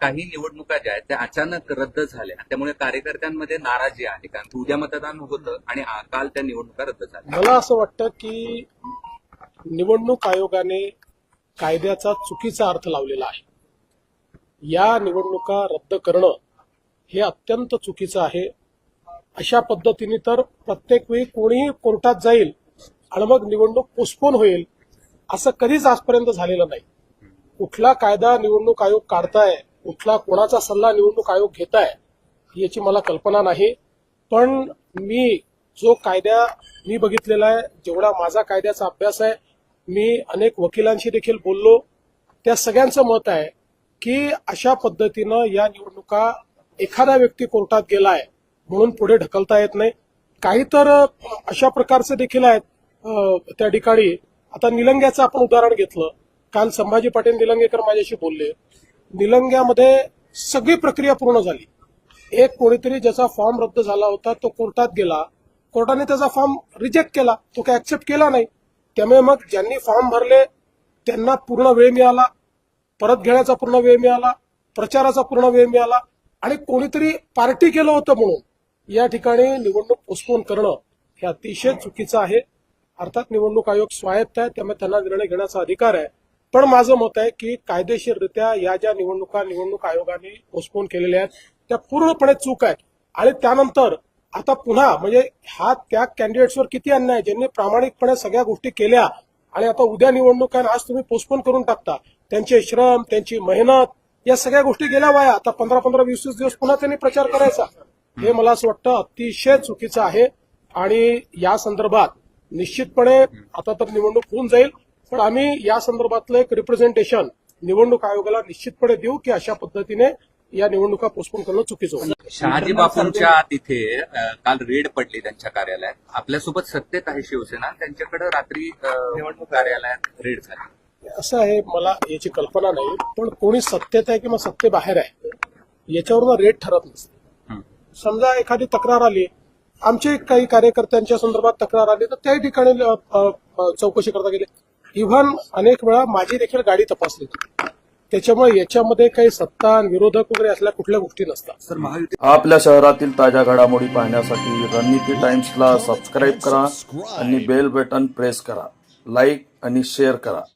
काही निवडणुका ज्या आहेत त्या अचानक रद्द झाल्या, त्यामुळे कार्यकर्त्यांमध्ये नाराजी आहे, कारण की उद्या मतदान होतं आणि काल त्या निवडणुका रद्द झाल्या. मला असं वाटतं की निवडणूक आयोगाने कायद्याचा चुकीचा अर्थ लावलेला आहे. या निवडणुका रद्द करणं हे अत्यंत चुकीचं आहे. अशा पद्धतीने तर प्रत्येक वेळी कोणीही कोर्टात जाईल आणि मग निवडणूक पोस्टपोन होईल असं कधीच आजपर्यंत झालेलं नाही. कुठला कायदा निवडणूक आयोग काढताय, कुठला कोणाचा सल्ला निवडणूक आयोग घेताय याची मला कल्पना नाही. पण मी जो कायदा मी बघितलेला आहे, जेवढा माझा कायद्याचा अभ्यास आहे, मी अनेक वकिलांशी देखील बोललो, त्या सगळ्यांचं मत आहे की अशा पद्धतीनं या निवडणुका एखादा व्यक्ती कोर्टात गेलाय म्हणून पुढे ढकलता येत नाही. काही तर अशा प्रकारचे देखील आहेत त्या ठिकाणी. आता निलंग्याचं आपण उदाहरण घेतलं, काल संभाजी पाटील निलंगेकर माझ्याशी बोलले. निलंग्यामध्ये सगळी प्रक्रिया पूर्ण झाली. एक कोणीतरी ज्याचा फॉर्म रद्द झाला होता तो कोर्टात गेला, कोर्टाने त्याचा फॉर्म रिजेक्ट केला, तो काय ऍक्सेप्ट केला नाही. त्यामुळे मग ज्यांनी फॉर्म भरले त्यांना पूर्ण वेळ मिळाला, परत घेण्याचा पूर्ण वेळ मिळाला, प्रचाराचा पूर्ण वेळ मिळाला. आणि कोणीतरी पार्टी केलं होतं म्हणून या ठिकाणी निवडणूक पोस्टपोन करणं हे अतिशय चुकीचं आहे. अर्थात निवडणूक आयोग स्वायत्त आहे, त्यामुळे त्यांना निर्णय घेण्याचा अधिकार आहे. पण माझं मत आहे की कायदेशीररित्या या ज्या निवडणूक आयोगाने पोस्टपोन केलेल्या आहेत त्या पूर्णपणे चूक आहेत. आणि त्यानंतर आता पुन्हा म्हणजे हा त्या कॅन्डिडेट्सवर किती अन्याय, ज्यांनी प्रामाणिकपणे सगळ्या गोष्टी केल्या आणि आता उद्या निवडणूक आहे, आज तुम्ही पोस्टपोन करून टाकता. त्यांचे श्रम, त्यांची मेहनत, या सगळ्या गोष्टी गेल्या वाया. आता 15-15, 20-20 दिवस पुन्हा त्यांनी प्रचार करायचा. हे मला असं वाटतं अतिशय चुकीचं आहे. आणि या संदर्भात निश्चितपणे आता तर निवडणूक होऊन जाईल, पण आम्ही या संदर्भातलं एक रिप्रेझेंटेशन निवडणूक आयोगाला निश्चितपणे देऊ की अशा पद्धतीने या निवडणुका पोस्टपोन करणं चुकीचं होतं. शहाजी बापूंच्या तिथे काल रेड पडली त्यांच्या कार्यालयात. आपल्यासोबत सत्तेत आहे शिवसेना, त्यांच्याकडे रात्री निवडणूक कार्यालयात रेड झाली. असं आहे, मला याची कल्पना नाही, पण कोणी सत्तेत आहे किंवा सत्तेबाहेर आहे याच्यावरून रेट ठरत नसते. समजा एखादी तक्रार आली, आमचे काही कार्यकर्त्यांच्या संदर्भात तक्रार आली, तर त्याही ठिकाणी चौकशी करता गेली. इव्हन अनेक वेळा माझी देखील गाडी तपासली होती. त्याच्यामुळे याच्यामध्ये काही सत्ता विरोधक वगैरे असल्या कुठल्या गोष्टी नसतात. आपल्या शहरातील ताज्या घडामोडी पाहण्यासाठी रणनीती टाइम्सला सबस्क्राईब करा आणि बेल बटन प्रेस करा. लाईक आणि शेअर करा.